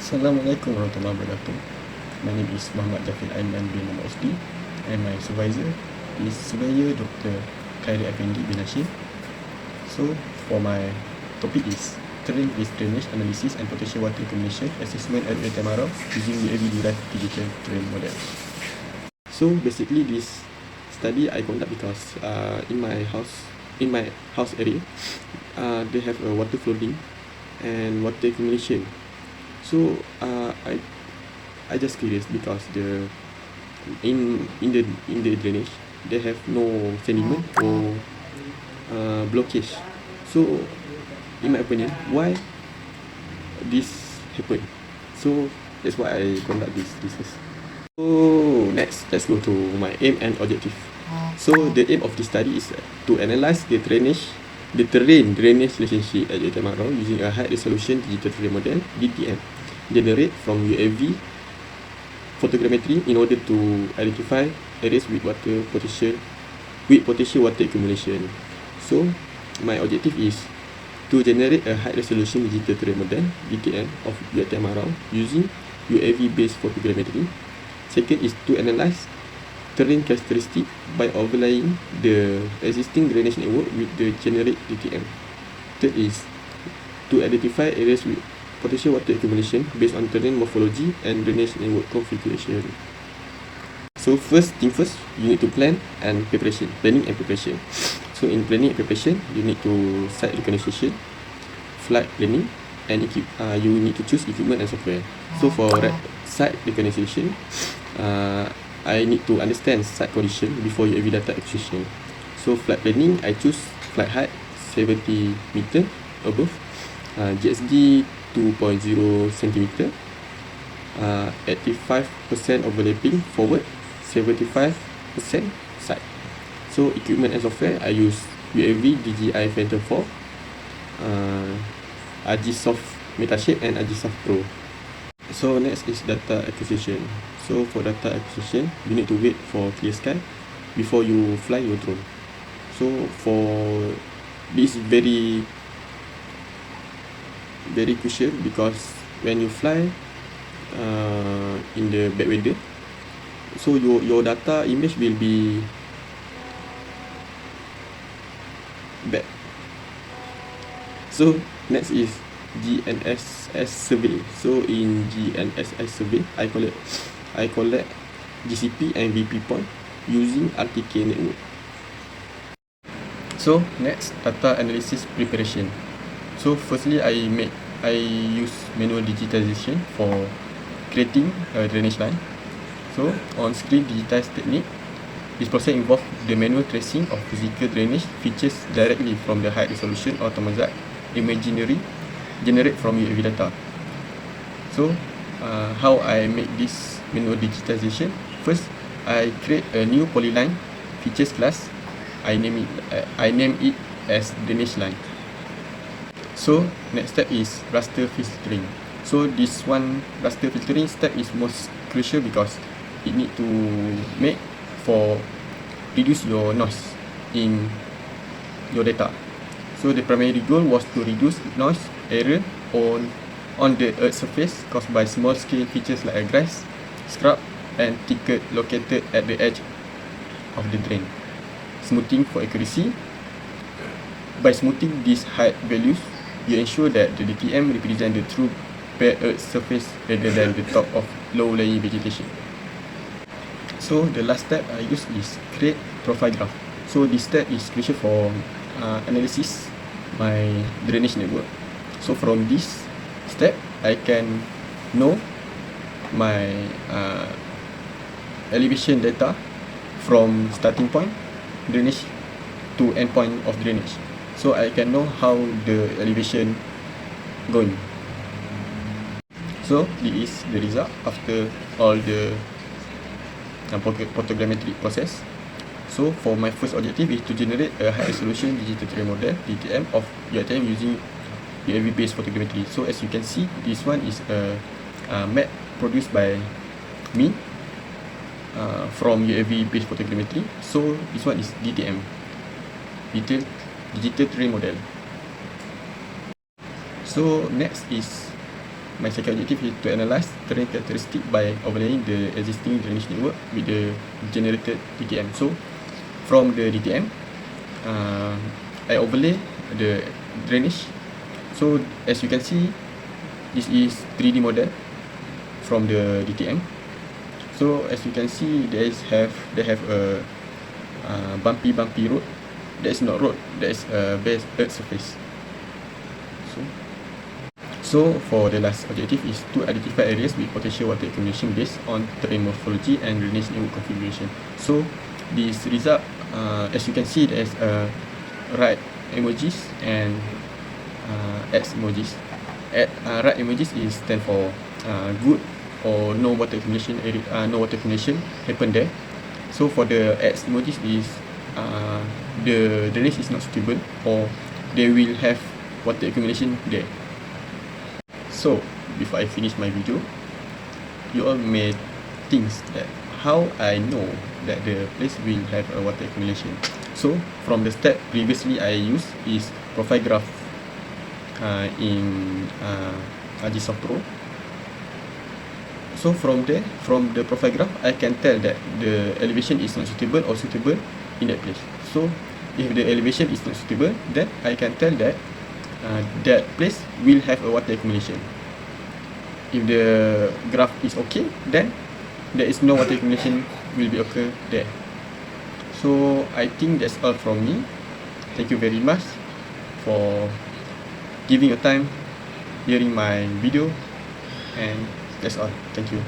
Assalamualaikum warahmatullahi wabarakatuh. My name is Muhammad Jafil Aiman bin Muhammad Usdi, and my supervisor is Surveyor Dr. Khairi Effendi bin Hashim. So, for my topic is terrain with drainage analysis and potential water accumulation assessment at UiTM Arau using UAV derived digital terrain model. So, basically this study I conduct because in my house area, they have a water flooding and water accumulation. So I just curious because in the drainage they have no sediment or blockage. So in my opinion, why this happen? So that's why I conduct this first. So next, let's go to my aim and objective. So the aim of this study is to analyze the terrain drainage relationship at UiTM Arau using a high resolution digital terrain model (DTM) generate from UAV photogrammetry in order to identify areas with potential water accumulation. So my objective is to generate a high resolution digital terrain model (DTM) of UiTM Arau using UAV based photogrammetry. Second is to analyze terrain characteristic by overlaying the existing drainage network with the generate DTM. Third is to identify areas with potential water accumulation based on terrain morphology and drainage network configuration. So first thing first, you need to planning and preparation. So in planning and preparation, you need to site recognition, flight planning, and you need to choose equipment and software. So for site recognition, I need to understand site condition before UAV data acquisition. So flight planning, I choose flight height 70 meter above, GSD 2.0 cm, 85% overlapping forward, 75% side. So equipment and software, I use UAV DJI Phantom 4, Agisoft Metashape and Agisoft Pro. So next is data acquisition. So for data acquisition, you need to wait for clear sky before you fly your drone. So for this very crucial because when you fly in the bad weather, so your data image will be bad. So next is GNSS survey. So in GNSS survey, I collect GCP and VP point using RTK network. So next, data analysis preparation. So firstly, I use manual digitization for creating a drainage line. So on screen digitized technique, this process involves the manual tracing of physical drainage features directly from the high resolution automozag imagery generate from UAV data. So how I make this manual digitization? First, I create a new polyline features class. I name it as drainage line. So next step is raster filtering. So this one raster filtering step is most crucial because it need to make for reduce your noise in your data. So the primary goal was to reduce noise error on the earth surface caused by small scale features like a grass, scrub, and thicket located at the edge of the drain. Smoothing for accuracy. By smoothing these height values, you ensure that the DTM represent the true bare earth surface rather than the top of low-lying vegetation. So the last step I use is create profile graph. So this step is crucial for analysis my drainage network. So from this step, I can know my elevation data from starting point drainage to end point of drainage. So I can know how the elevation going. So this is the result after all the photogrammetry process. So for my first objective is to generate a high resolution digital terrain model (DTM) of UiTM using UAV based photogrammetry. So as you can see, this one is a map produced by me from UAV based photogrammetry. So this one is DTM, digital terrain model. So next is my second objective is to analyze terrain characteristic by overlaying the existing drainage network with the generated DTM. So from the DTM, I overlay the drainage. So as you can see, this is 3D model from the DTM. So as you can see, they have a bumpy road. That is not road, that is a base earth surface. So for the last objective is to identify areas with potential water accumulation based on terrain morphology and drainage network configuration. So this result, as you can see, there's right emojis and X emojis. Right emojis is stand for good or no water accumulation area, no water accumulation happen there. So for the X emojis is the drainage is not suitable or they will have water accumulation there. So before I finish my video, you all may think that how I know that the place will have a water accumulation. So from the step previously I used is profile graph in ArcGIS Pro. So from there, from the profile graph, I can tell that the elevation is not suitable or suitable in that place. So if the elevation is not suitable, then I can tell that that place will have a water accumulation. If the graph is okay, then there is no water accumulation will be occur there. So I think that's all from me. Thank you very much for giving your time hearing my video, and that's all. Thank you.